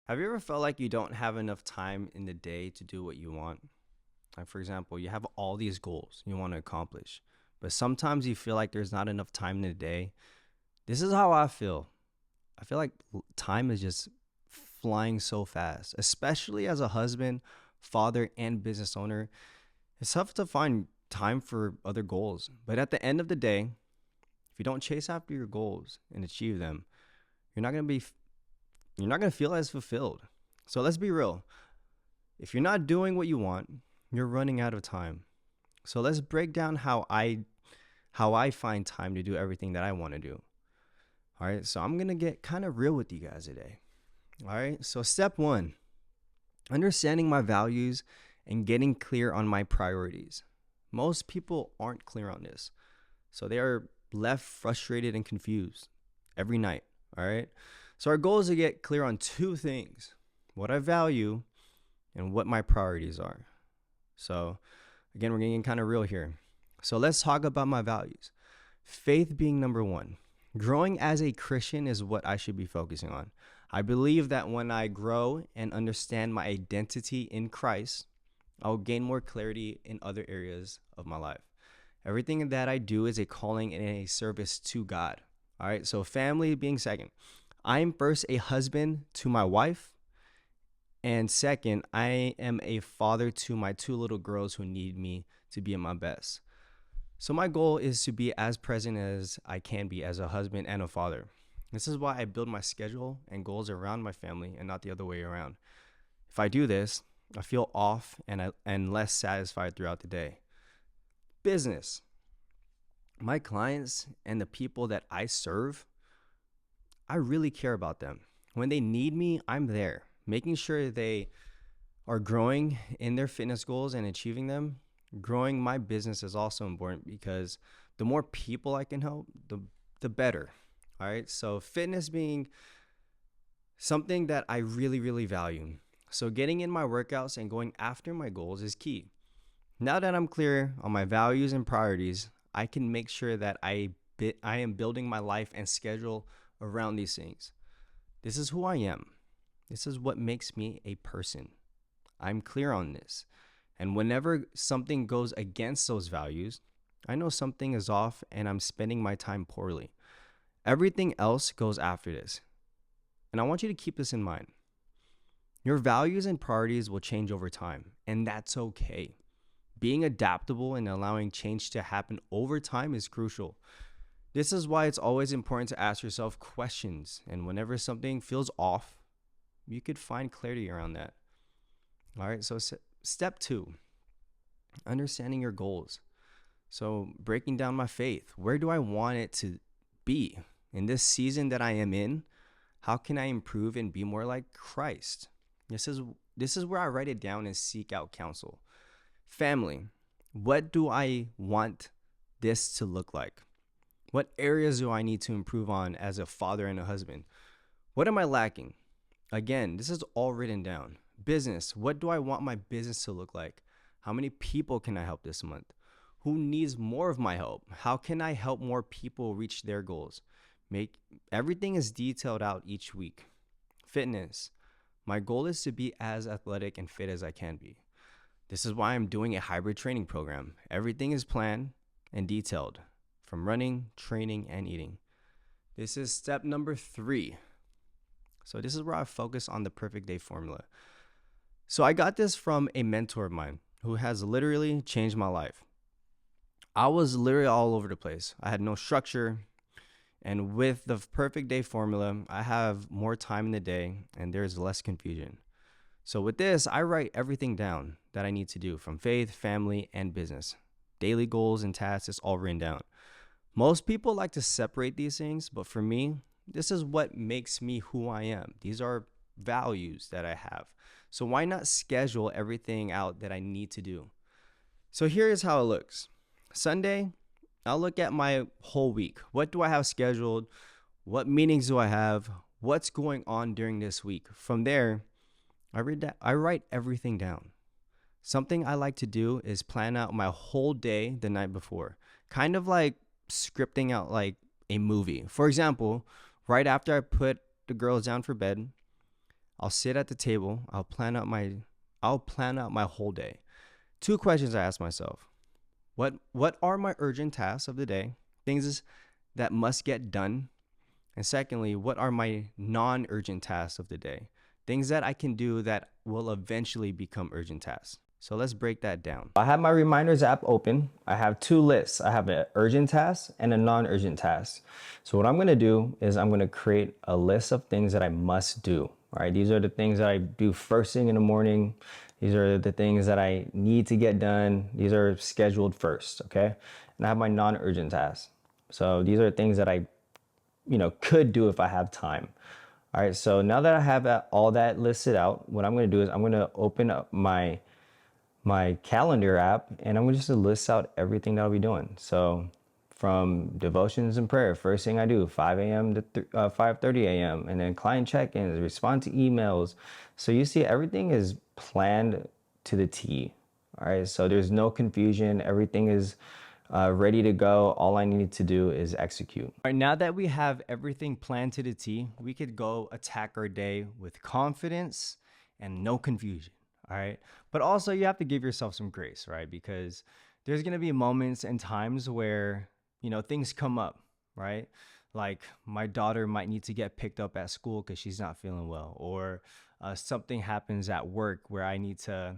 Have you ever felt like you don't have enough time in the day to do what you want? Like, for example, you have all these goals you want to accomplish, but sometimes you feel like there's not enough time in the day. This is how I feel. I feel like time is just flying so fast, especially as a husband, father, and business owner. It's tough to find time for other goals. But at the end of the day, if you don't chase after your goals and achieve them, you're not going to be you're not going to feel as fulfilled. So let's be real. If you're not doing what you want, you're running out of time. So let's break down how I find time to do everything that I want to do. All right? So I'm going to get kind of real with you guys today. All right? So step 1, understanding my values and getting clear on my priorities. Most people aren't clear on this. So they are left frustrated and confused every night. All right? So our goal is to get clear on two things: what I value and what my priorities are. So, again, we're getting kind of real here. So, let's talk about my values. Faith being number one. Growing as a Christian is what I should be focusing on. I believe that when I grow and understand my identity in Christ, I'll gain more clarity in other areas of my life. Everything that I do is a calling and a service to God. All right, so family being second. I'm first a husband to my wife. And second, I am a father to my two little girls who need me to be at my best. So my goal is to be as present as I can be as a husband and a father. This is why I build my schedule and goals around my family and not the other way around. If I do this, I feel off and less satisfied throughout the day. Business. My clients and the people that I serve, I really care about them. When they need me, I'm there, making sure they are growing in their fitness goals and achieving them. Growing my business is also important because the more people I can help, the better. All right. So fitness being something that I really, really value. So getting in my workouts and going after my goals is key. Now that I'm clear on my values and priorities, I can make sure that I am building my life and schedule around these things. This is who I am. This is what makes me a person. I'm clear on this. And whenever something goes against those values, I know something is off and I'm spending my time poorly. Everything else goes after this. And I want you to keep this in mind. Your values and priorities will change over time, and that's okay. Being adaptable and allowing change to happen over time is crucial. This is why it's always important to ask yourself questions. And whenever something feels off, you could find clarity around that. All right, so step 2, understanding your goals. So breaking down my faith. Where do I want it to be? In this season that I am in, how can I improve and be more like Christ? This is where I write it down and seek out counsel. Family. What do I want this to look like? What areas do I need to improve on as a father and a husband? What am I lacking? Again, this is all written down. Business. What do I want my business to look like? How many people can I help this month? Who needs more of my help? How can I help more people reach their goals? Everything is detailed out each week. Fitness. My goal is to be as athletic and fit as I can be. This is why I'm doing a hybrid training program. Everything is planned and detailed, from running, training, and eating. This is step number 3. So this is where I focus on the perfect day formula. So I got this from a mentor of mine who has literally changed my life. I was literally all over the place. I had no structure. And with the perfect day formula, I have more time in the day and there's less confusion. So with this, I write everything down that I need to do from faith, family, and business. Daily goals and tasks, it's all written down. Most people like to separate these things, but for me, this is what makes me who I am. These are values that I have. So why not schedule everything out that I need to do? So here is how it looks. Sunday, I'll look at my whole week. What do I have scheduled? What meetings do I have? What's going on during this week? From there, I write everything down. Something I like to do is plan out my whole day the night before, kind of like scripting out like a movie. For example, right after I put the girls down for bed, I'll sit at the table. I'll plan out my whole day. Two questions I ask myself. What are my urgent tasks of the day? Things that must get done. And secondly, what are my non-urgent tasks of the day? Things that I can do that will eventually become urgent tasks. So let's break that down. I have my reminders app open. I have two lists. I have an urgent task and a non-urgent task. So what I'm going to do is I'm going to create a list of things that I must do. All right, these are the things that I do first thing in the morning. These are the things that I need to get done. These are scheduled first, okay? And I have my non-urgent tasks. So these are things that I could do if I have time. All right, so now that I have all that listed out, what I'm going to do is I'm going to open up my calendar app, and I'm going to just list out everything that I'll be doing. So from devotions and prayer, first thing I do, 5 a.m. to 5:30 a.m., and then client check-ins, respond to emails. So you see everything is planned to the T. All right, so there's no confusion. Everything is ready to go. All I need to do is execute. All right, now that we have everything planned to the T, we could go attack our day with confidence and no confusion. All right, but also you have to give yourself some grace, right? Because there's going to be moments and times where things come up, right? Like my daughter might need to get picked up at school because she's not feeling well, or something happens at work where I need to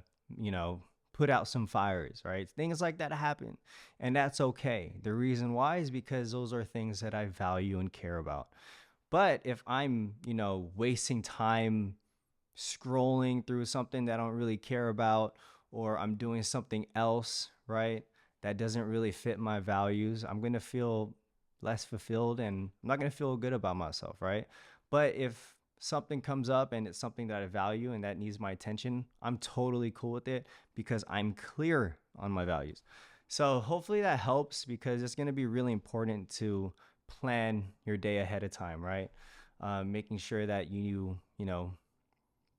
put out some fires, right? Things like that happen, and that's okay. The reason why is because those are things that I value and care about. But if I'm wasting time scrolling through something that I don't really care about, or I'm doing something else, right, that doesn't really fit my values, I'm going to feel less fulfilled, and I'm not going to feel good about myself, right? But if something comes up and it's something that I value and that needs my attention, I'm totally cool with it because I'm clear on my values. So hopefully that helps, because it's going to be really important to plan your day ahead of time, right? Making sure that you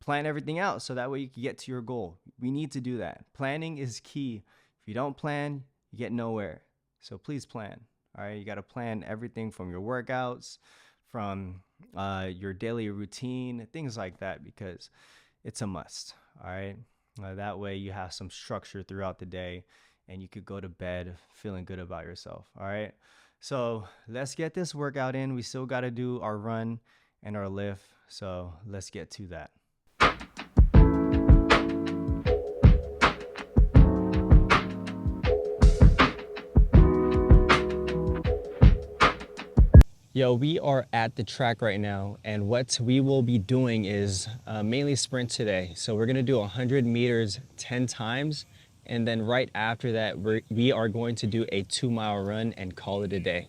plan everything out so that way you can get to your goal. We need to do that. Planning is key. If you don't plan, you get nowhere. So please plan. All right, you got to plan everything from your workouts, from your daily routine, things like that, because it's a must. All right, that way you have some structure throughout the day, and you could go to bed feeling good about yourself. All right, so let's get this workout in. We still got to do our run and our lift, so let's get to that. Yo, we are at the track right now, and what we will be doing is mainly sprint today. So we're gonna do 100 meters 10 times, and then right after that, we are going to do a 2-mile run and call it a day.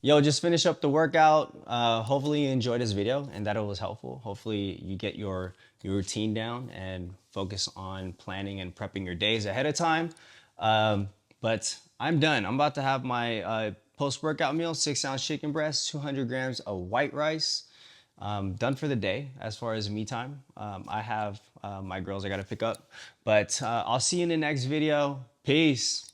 Yo, just finish up the workout. Hopefully you enjoyed this video and that it was helpful. Hopefully you get your routine down and focus on planning and prepping your days ahead of time. But I'm done. I'm about to have my post-workout meal: 6-ounce chicken breast, 200 grams of white rice. Done for the day as far as me time. I have my girls I gotta pick up. But I'll see you in the next video. Peace.